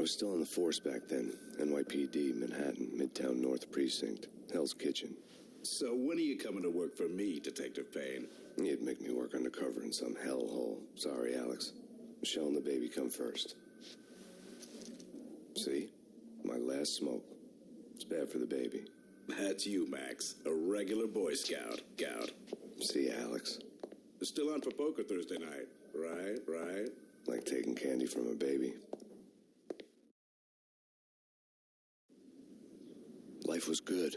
was still on the force back then. NYPD, Manhattan, Midtown North Precinct, Hell's Kitchen. So when are you coming to work for me, Detective Payne? You'd make me work undercover in some hellhole. Sorry, Alex. Michelle and the baby come first. See? My last smoke. It's bad for the baby. That's you, Max. A regular Boy Scout. See ya, Alex. Still on for poker Thursday night. Right. Like taking candy from a baby. Life was good.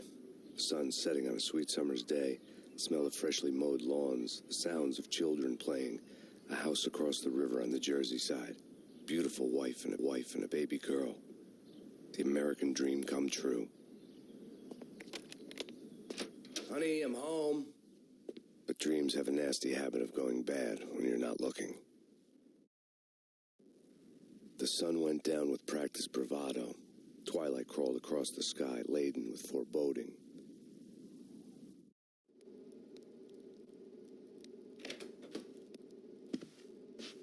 The sun setting on a sweet summer's day. The smell of freshly mowed lawns. The sounds of children playing. A house across the river on the Jersey side. Beautiful wife and a baby girl. The American dream come true. Honey, I'm home. But dreams have a nasty habit of going bad when you're not looking. The sun went down with practiced bravado. Twilight crawled across the sky, laden with foreboding.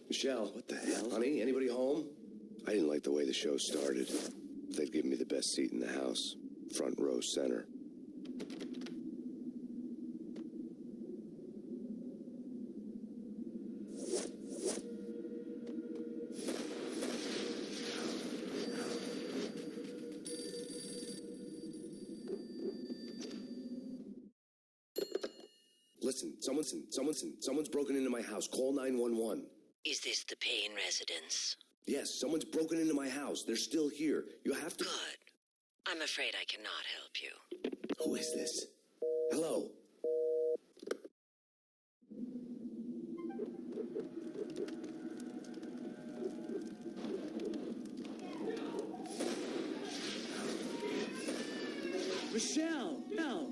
Michelle, what the hell? Honey, anybody home? I didn't like the way the show started. They'd given me the best seat in the house, front row center. Listen, someone's broken into my house. Call 911. Is this the Payne residence? Yes, someone's broken into my house. They're still here. You have to... Good. I'm afraid I cannot help you. Who is this? Hello? Michelle! No!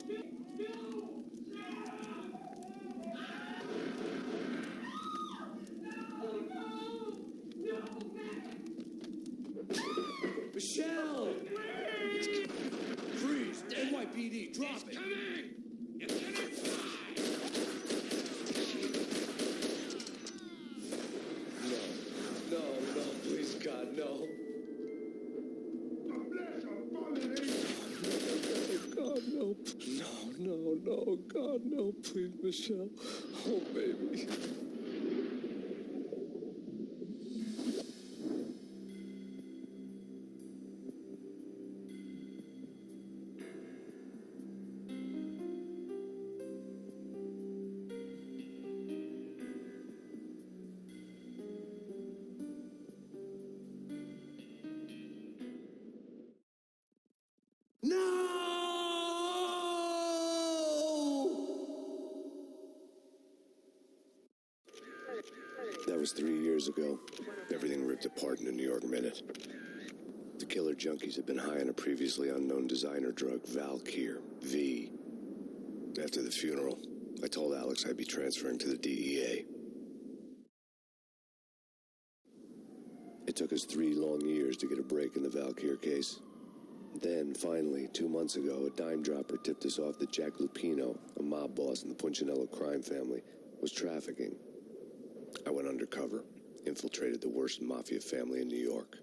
Michelle! Freeze! NYPD, drop it! Coming! It's gonna fly! No, please, God, no. God, no. No, God, no, please, Michelle. Oh, baby. That was 3 years ago. Everything ripped apart in a New York minute. The killer junkies had been high on a previously unknown designer drug, Valkyr, V. After the funeral, I told Alex I'd be transferring to the DEA. It took us 3 long years to get a break in the Valkyr case. Then, finally, 2 months ago, a dime dropper tipped us off that Jack Lupino, a mob boss in the Punchinello crime family, was trafficking. I went undercover, infiltrated the worst mafia family in New York.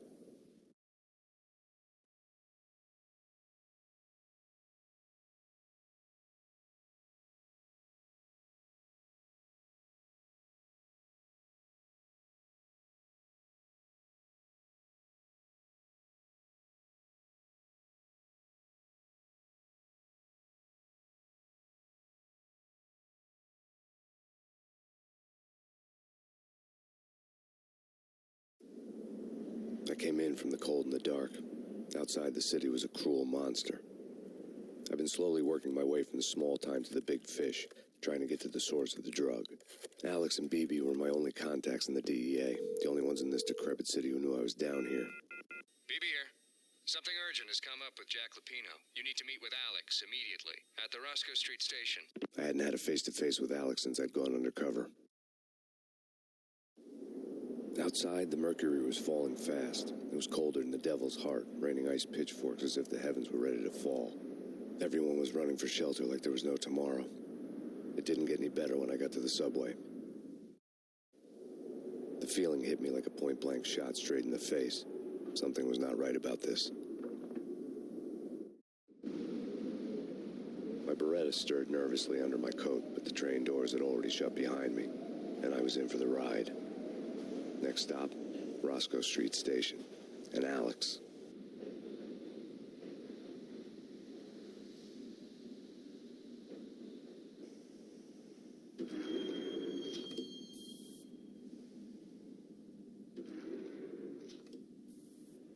I came in from the cold and the dark. Outside the city was a cruel monster. I've been slowly working my way from the small time to the big fish, trying to get to the source of the drug. Alex and BB were my only contacts in the DEA, the only ones in this decrepit city who knew I was down here. BB here. Something urgent has come up with Jack Lupino. You need to meet with Alex immediately at the Roscoe Street station. I hadn't had a face-to-face with Alex since I'd gone undercover. Outside, the mercury was falling fast. It was colder than the devil's heart, raining ice pitchforks as if the heavens were ready to fall. Everyone was running for shelter like there was no tomorrow. It didn't get any better when I got to the subway. The feeling hit me like a point-blank shot straight in the face. Something was not right about this. My Beretta stirred nervously under my coat, but the train doors had already shut behind me, and I was in for the ride. Next stop, Roscoe Street Station, and Alex.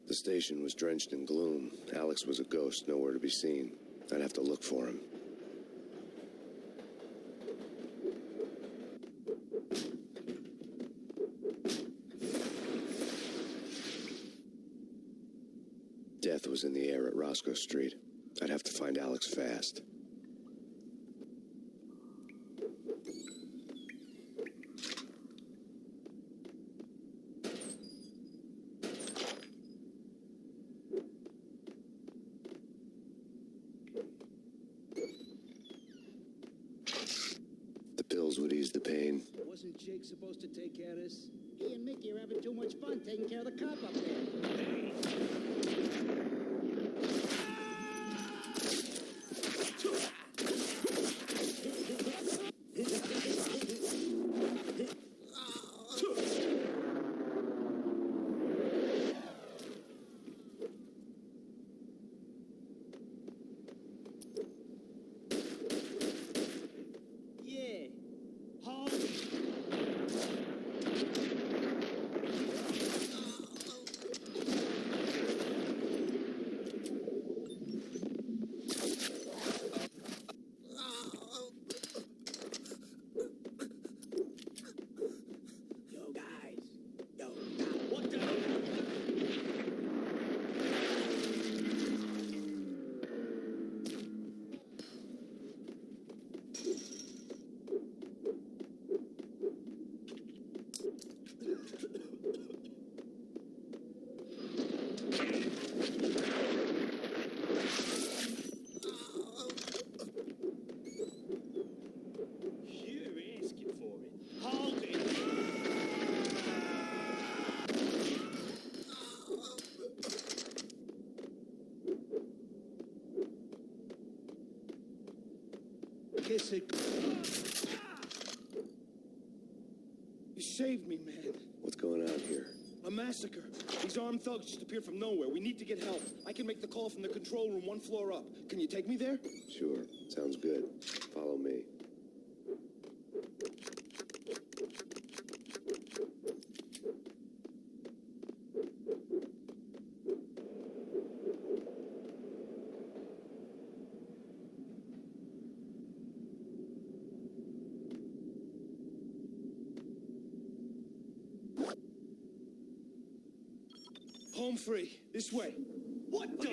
The station was drenched in gloom. Alex was a ghost, nowhere to be seen. I'd have to look for him. Death was in the air at Roscoe Street. I'd have to find Alex fast. The pills would ease the pain. Wasn't Jake supposed to take care of this? He and Mickey are having too much fun taking care of the cop up there. Yeah. Hold. Yo, guys. Yo, What the? You're asking for it. Hold it. Kiss it. You saved me, man. What's going on here? A massacre. These armed thugs just appeared from nowhere. We need to get help. I can make the call from the control room one floor up. Can you take me there? Sure, sounds good. Follow me. Home free. This way. What the?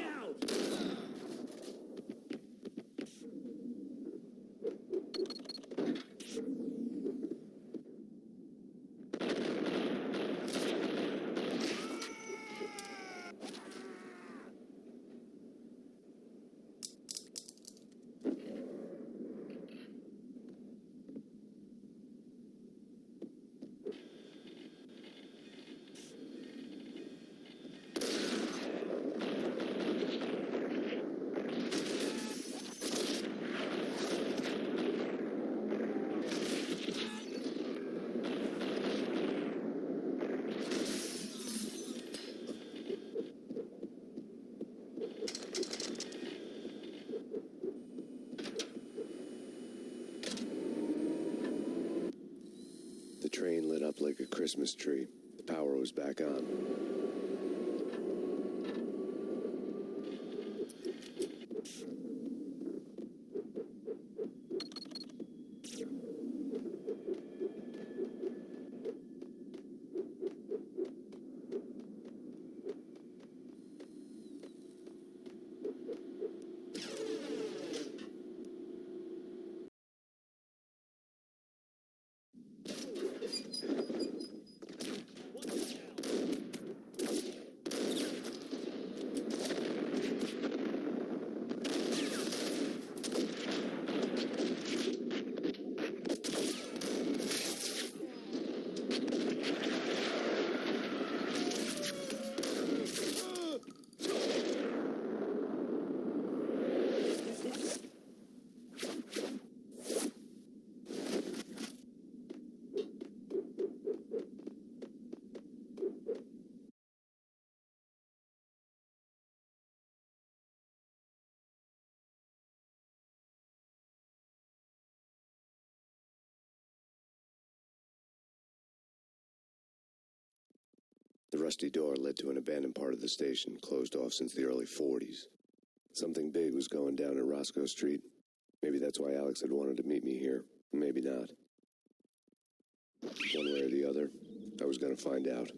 The train lit up like a Christmas tree. The power was back on. The rusty door led to an abandoned part of the station, closed off since the early 40s. Something big was going down at Roscoe Street. Maybe that's why Alex had wanted to meet me here. Maybe not. One way or the other, I was going to find out.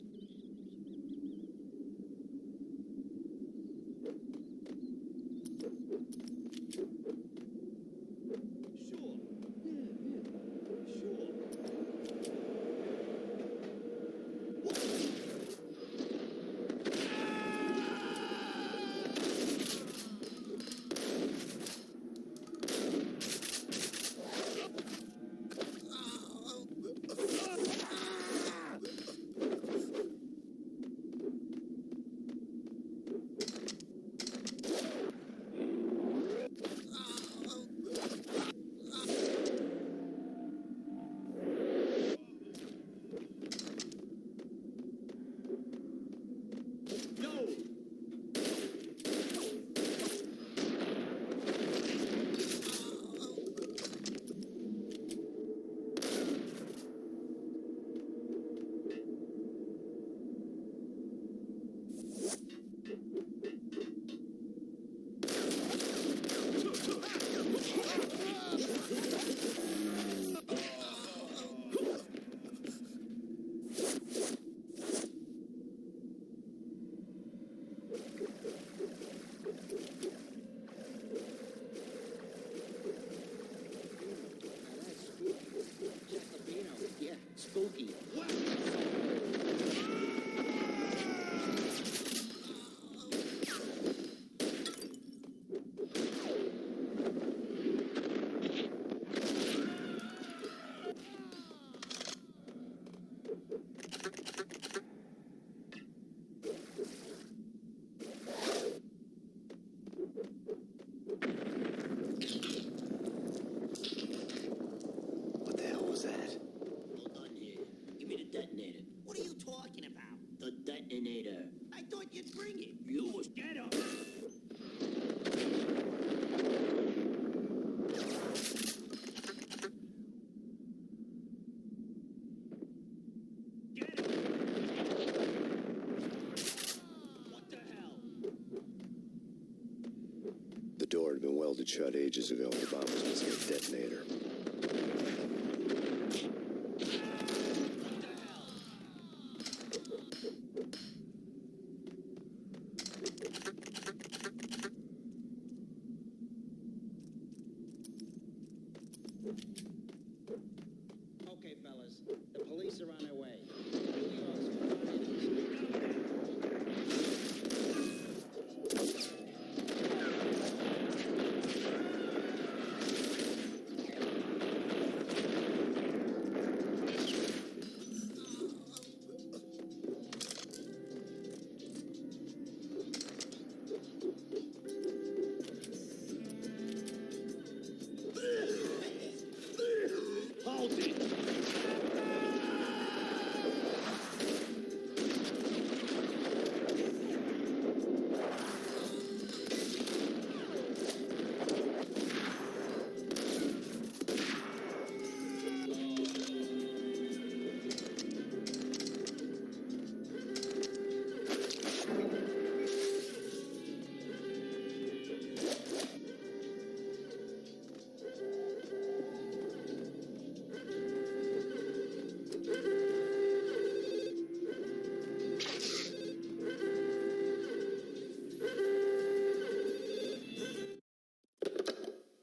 Spooky. What the hell was that? Hold on here. Give me the detonator. What are you talking about? The detonator. I thought you'd bring it. You was get up. Get it. What the hell? The door had been welded shut ages ago. The bomb was missing a detonator. Okay, fellas. The police are on their way. Really awesome. Hold it!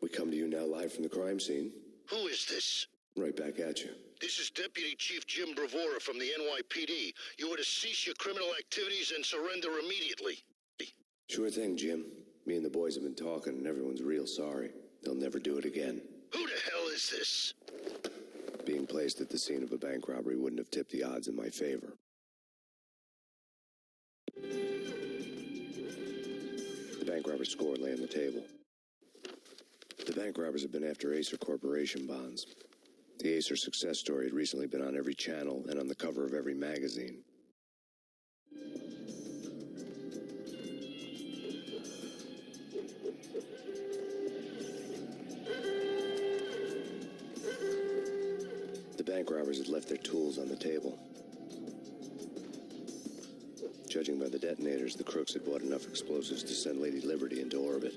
We come to you now live from the crime scene. Who is this? Right back at you. This is Deputy Chief Jim Bravura from the NYPD. You are to cease your criminal activities and surrender immediately. Sure thing, Jim. Me and the boys have been talking, and everyone's real sorry. They'll never do it again. Who the hell is this? Being placed at the scene of a bank robbery wouldn't have tipped the odds in my favor. The bank robber's score lay on the table. The bank robbers have been after Acer Corporation bonds. The Acer success story had recently been on every channel and on the cover of every magazine. The bank robbers had left their tools on the table. Judging by the detonators, the crooks had bought enough explosives to send Lady Liberty into orbit.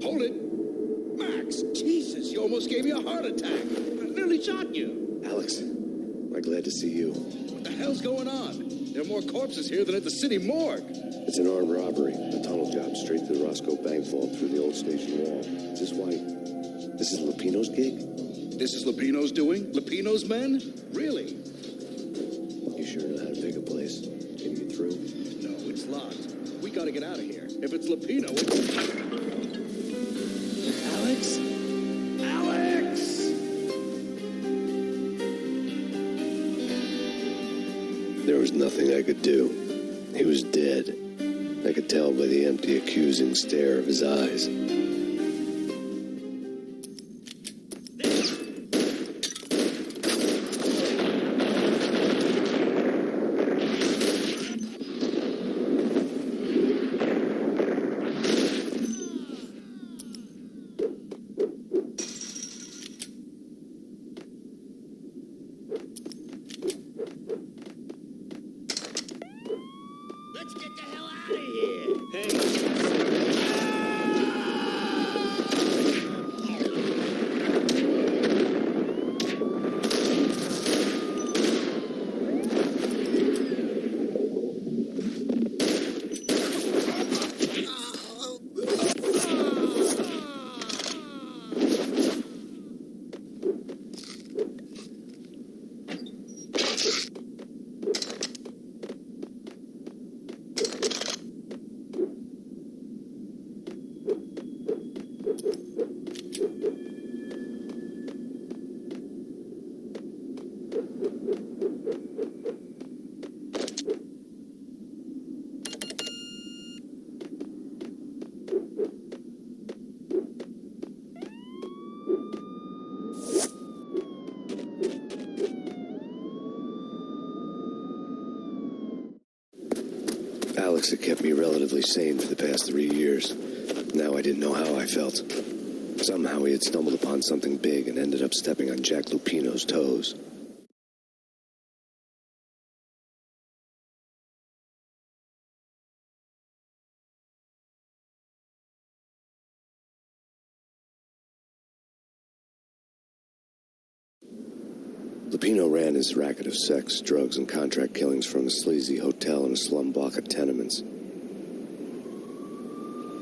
Hold it! Max, Jesus, you almost gave me a heart attack. I nearly shot you. Alex, I'm glad to see you. What the hell's going on? There are more corpses here than at the city morgue. It's an armed robbery, a tunnel job straight to the Roscoe Bank vault through the old station wall. Is this why? This is Lupino's gig? This is Lupino's doing? Lupino's men? Really? You sure know how to pick a place? Can you get through? No, it's locked. We gotta get out of here. If it's Lupino, Alex? Alex! There was nothing I could do. He was dead. I could tell by the empty, accusing stare of his eyes. Let's get the hell out of here. Alex had kept me relatively sane for the past 3 years. Now I didn't know how I felt. Somehow he had stumbled upon something big and ended up stepping on Jack Lupino's toes. Lupino ran his racket of sex, drugs, and contract killings from a sleazy hotel in a slum block of tenements.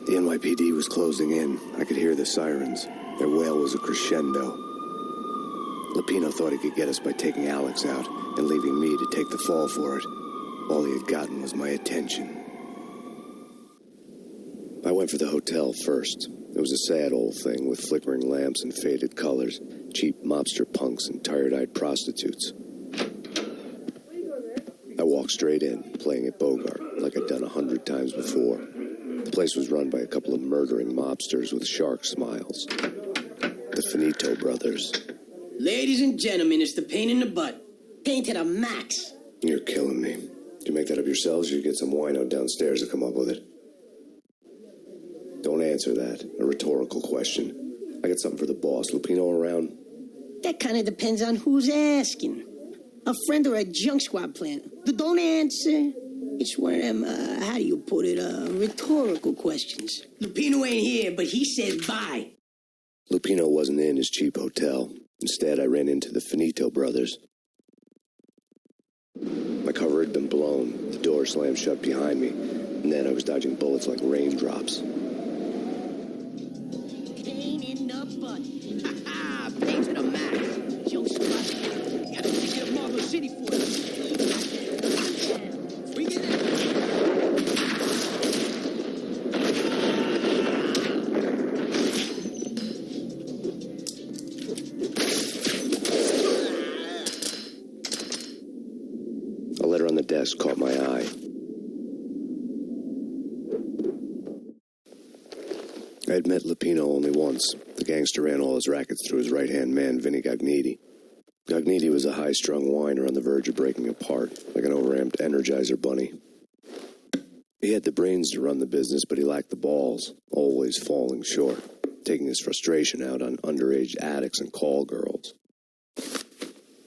The NYPD was closing in. I could hear the sirens. Their wail was a crescendo. Lupino thought he could get us by taking Alex out and leaving me to take the fall for it. All he had gotten was my attention. I went for the hotel first. It was a sad old thing with flickering lamps and faded colors, cheap mobster punks and tired-eyed prostitutes. I walked straight in, playing at Bogart, like I'd done 100 times before. The place was run by a couple of murdering mobsters with shark smiles. The Finito brothers. Ladies and gentlemen, it's the pain in the butt. Pain to the max. You're killing me. Did you make that up yourselves, or you get some wino downstairs to come up with it? Don't answer that. A rhetorical question. I got something for the boss. Lupino around? That kind of depends on who's asking. A friend or a junk squad plant. Don't answer. It's one of them, how do you put it, rhetorical questions. Lupino ain't here, but he said bye. Lupino wasn't in his cheap hotel. Instead, I ran into the Finito brothers. My cover cover had been blown. The door slammed shut behind me, and then I was dodging bullets like raindrops. Pain in the butt. Ha-ha! Pain to the max. Joe Scott. Gotta take care of Marble City for us. Bring it in. A letter on the desk caught my eye. I had met Lupino only once. The gangster ran all his rackets through his right-hand man, Vinny Gagniti. Gagniti was a high-strung whiner on the verge of breaking apart, like an overamped Energizer bunny. He had the brains to run the business, but he lacked the balls, always falling short, taking his frustration out on underage addicts and call girls.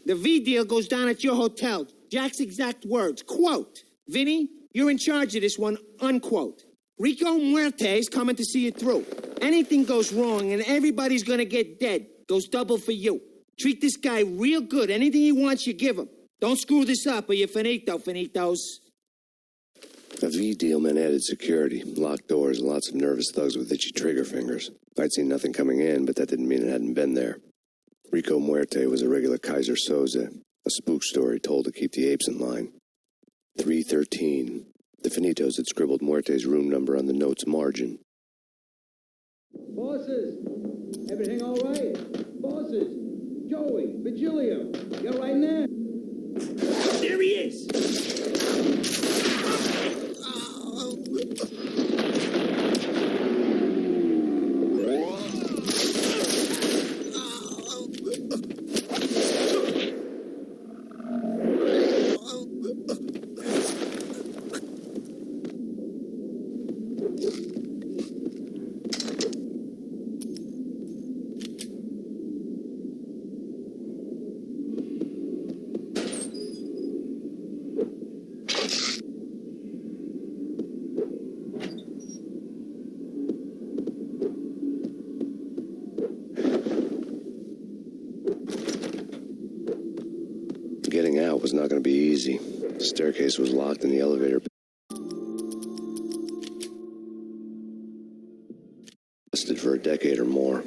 The V deal goes down at your hotel. Jack's exact words, quote, Vinny, you're in charge of this one, unquote. Rico Muerte's coming to see it through. Anything goes wrong and everybody's gonna get dead. Goes double for you. Treat this guy real good. Anything he wants, you give him. Don't screw this up or you're finito, finitos. A V deal meant added security, locked doors, and lots of nervous thugs with itchy trigger fingers. I'd seen nothing coming in, but that didn't mean it hadn't been there. Rico Muerte was a regular Kaiser Soze, a spook story told to keep the apes in line. 313. The Finitos had scribbled Muerte's room number on the note's margin. Bosses, everything all right? Bosses, Joey, Virgilio, you all right now? There he is! Getting out was not going to be easy. The staircase was locked and the elevator lasted for a decade or more.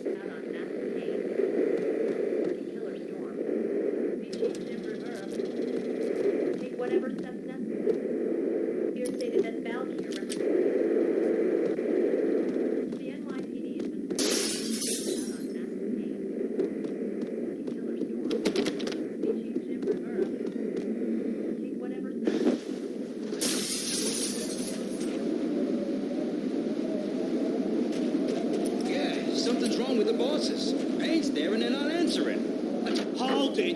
Something's wrong with the bosses. Payne's there and they're not answering. Hold it!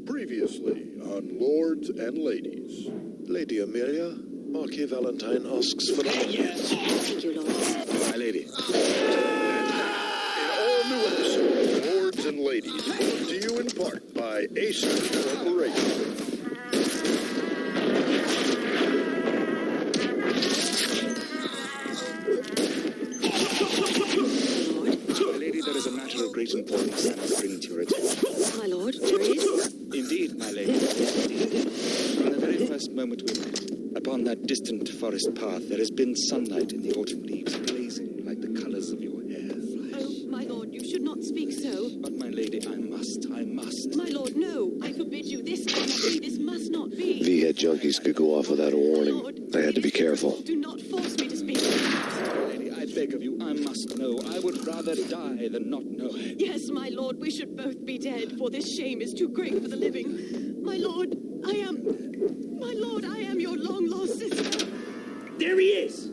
Previously on Lords and Ladies. Lady Amelia, Marquis Valentine asks for... Thank you, Lord. My lady. In all new episodes, Lords and Ladies, brought to you in part by Acer Corporation. My lady, there is a matter of great importance. moment we met. Upon that distant forest path, there has been sunlight in the autumn leaves, blazing like the colors of your hair. Oh, my lord, you should not speak so. But, my lady, I must. My lord, no. I forbid you. This cannot be. This must not be. V-head junkies could go off without a warning. I had to be careful. Do not force me to speak. My lady, I beg of you, I must know. I would rather die than not know. Yes, my lord, we should both be dead, for this shame is too great for the living. My lord, I am your long-lost sister. There he is!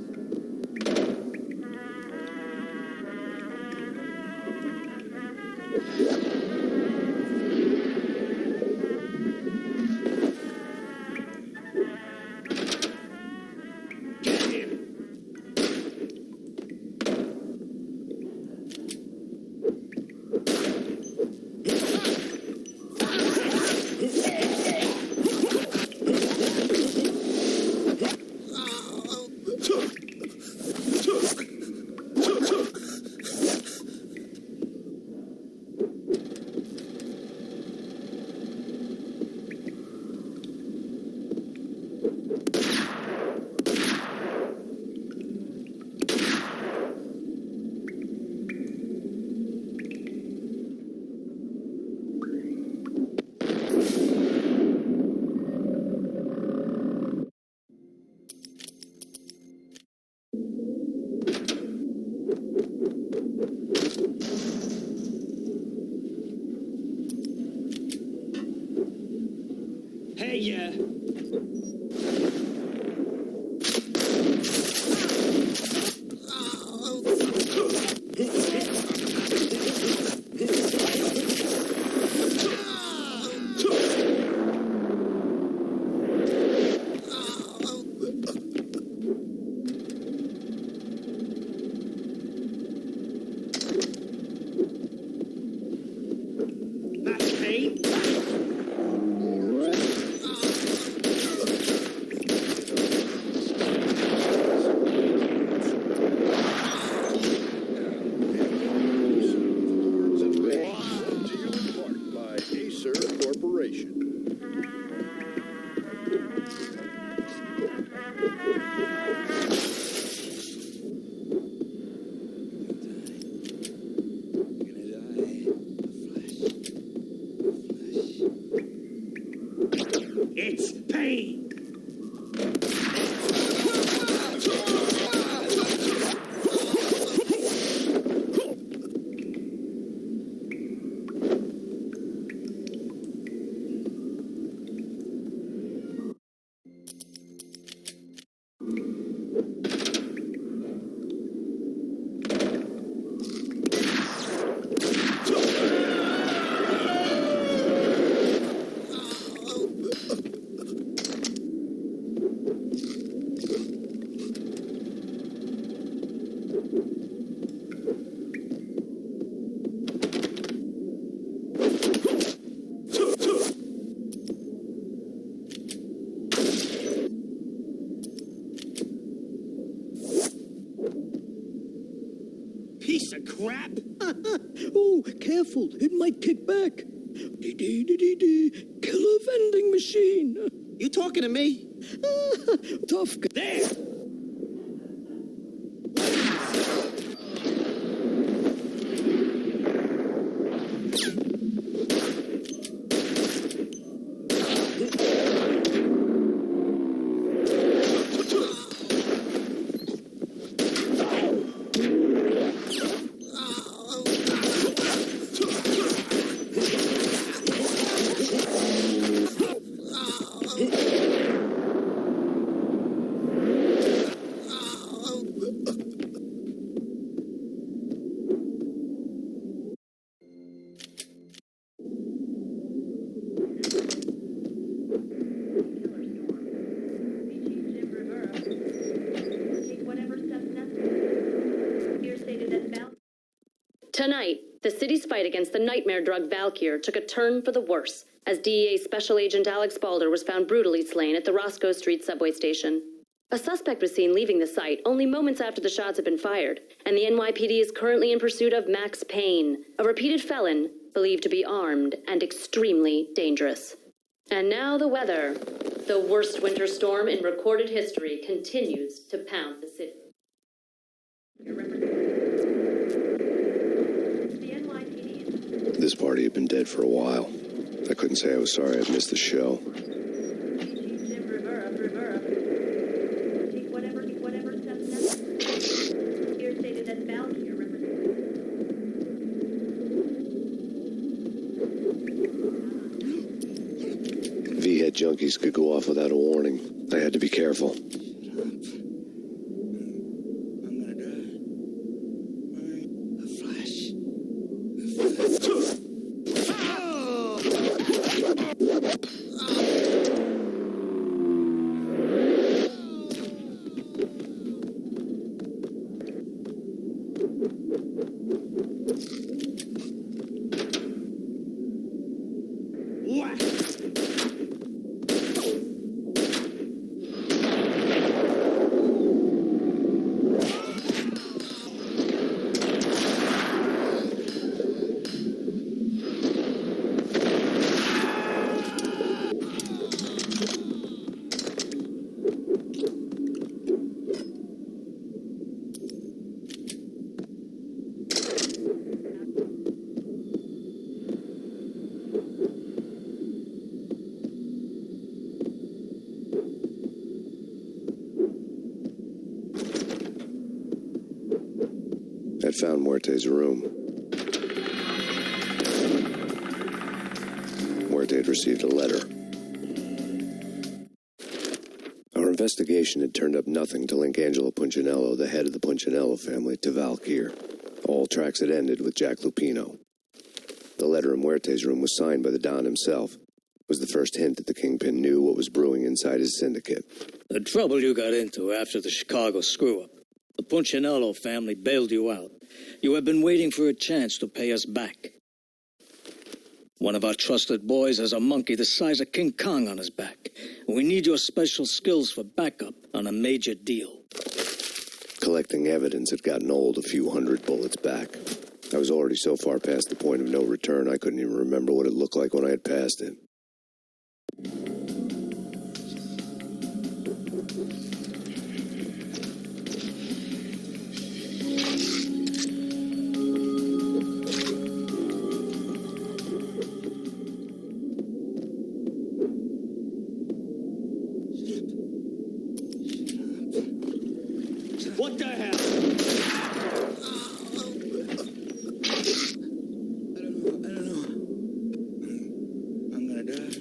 Hey, That's Payne. It's Payne! Piece of crap! Oh, careful, it might kick back. Killer vending machine. You talking to me? Tough guy. There! Tonight, the city's fight against the nightmare drug Valkyr took a turn for the worse as DEA Special Agent Alex Balder was found brutally slain at the Roscoe Street subway station. A suspect was seen leaving the site only moments after the shots had been fired, and the NYPD is currently in pursuit of Max Payne, a repeated felon believed to be armed and extremely dangerous. And now the weather. The worst winter storm in recorded history continues to pound the city. This party had been dead for a while. I couldn't say I was sorry I'd missed the show. V-head junkies could go off without a warning. I had to be careful. I'd found Muerte's room. Muerte had received a letter. Our investigation had turned up nothing to link Angelo Punchinello, the head of the Punchinello family, to Valkyr. All tracks had ended with Jack Lupino. The letter in Muerte's room was signed by the Don himself. It was the first hint that the Kingpin knew what was brewing inside his syndicate. The trouble you got into after the Chicago screw-up. The Punchinello family bailed you out. You have been waiting for a chance to pay us back. One of our trusted boys has a monkey the size of King Kong on his back. We need your special skills for backup on a major deal. Collecting evidence had gotten old a few hundred bullets back. I was already so far past the point of no return I couldn't even remember what it looked like when I had passed it. What the hell? I don't know. I'm gonna die.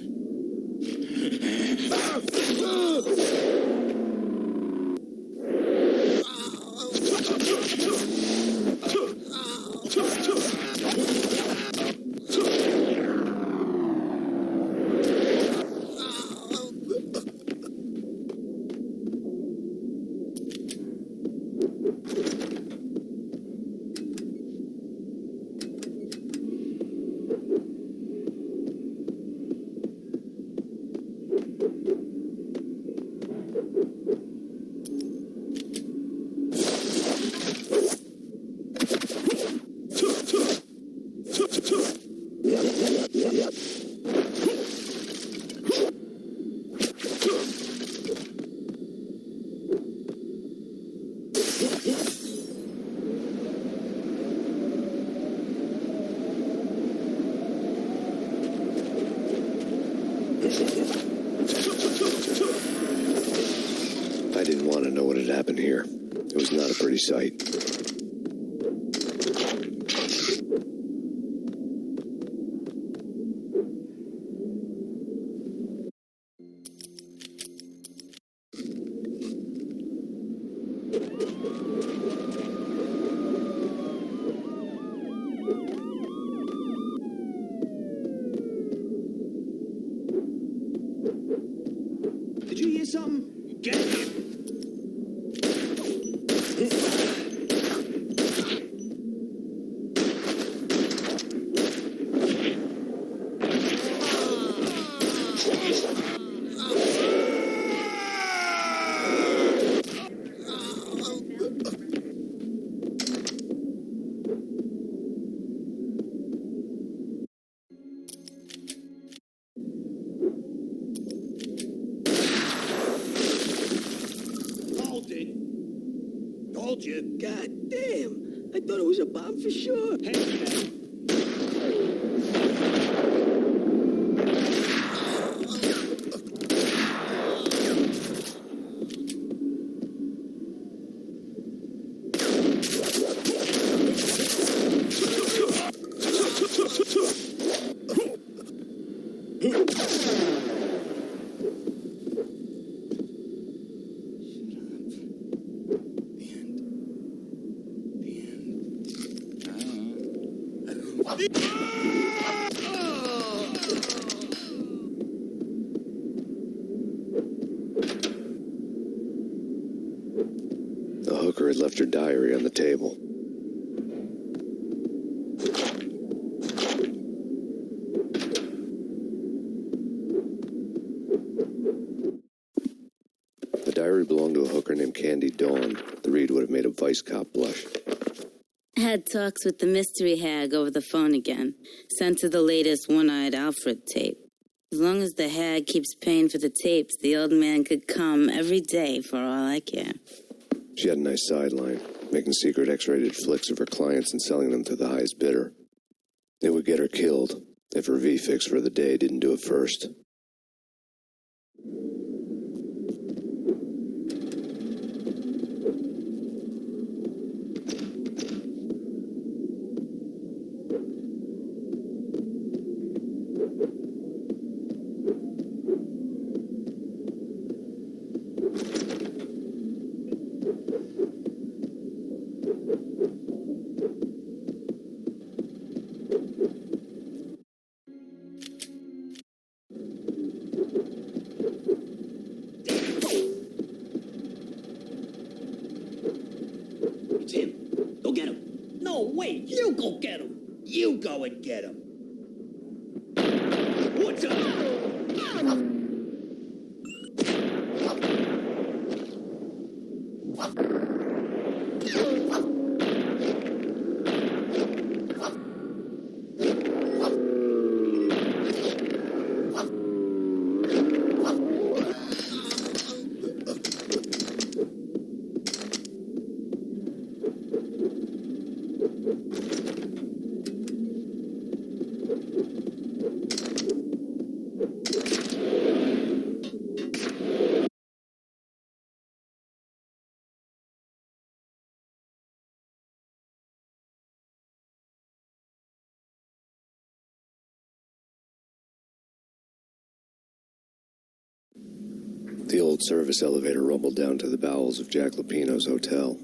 I didn't want to know what had happened here. It was not a pretty sight. Did you hear something? Get here. told you. God damn. I thought it was a bomb for sure. Hey, Jack. The hooker had left her diary on the table. The diary belonged to a hooker named Candy Dawn. The read would have made a vice cop blush. Had talks with the mystery hag over the phone again. Sent her the latest One-Eyed Alfred tape. As long as the hag keeps paying for the tapes, the old man could come every day for all I care. She had a nice sideline, making secret X-rated flicks of her clients and selling them to the highest bidder. It would get her killed if her V-fix for the day didn't do it first. It's him. Go get him. No, wait. You go get him. You go and get him. What's up? The old service elevator rumbled down to the bowels of Jack Lupino's hotel.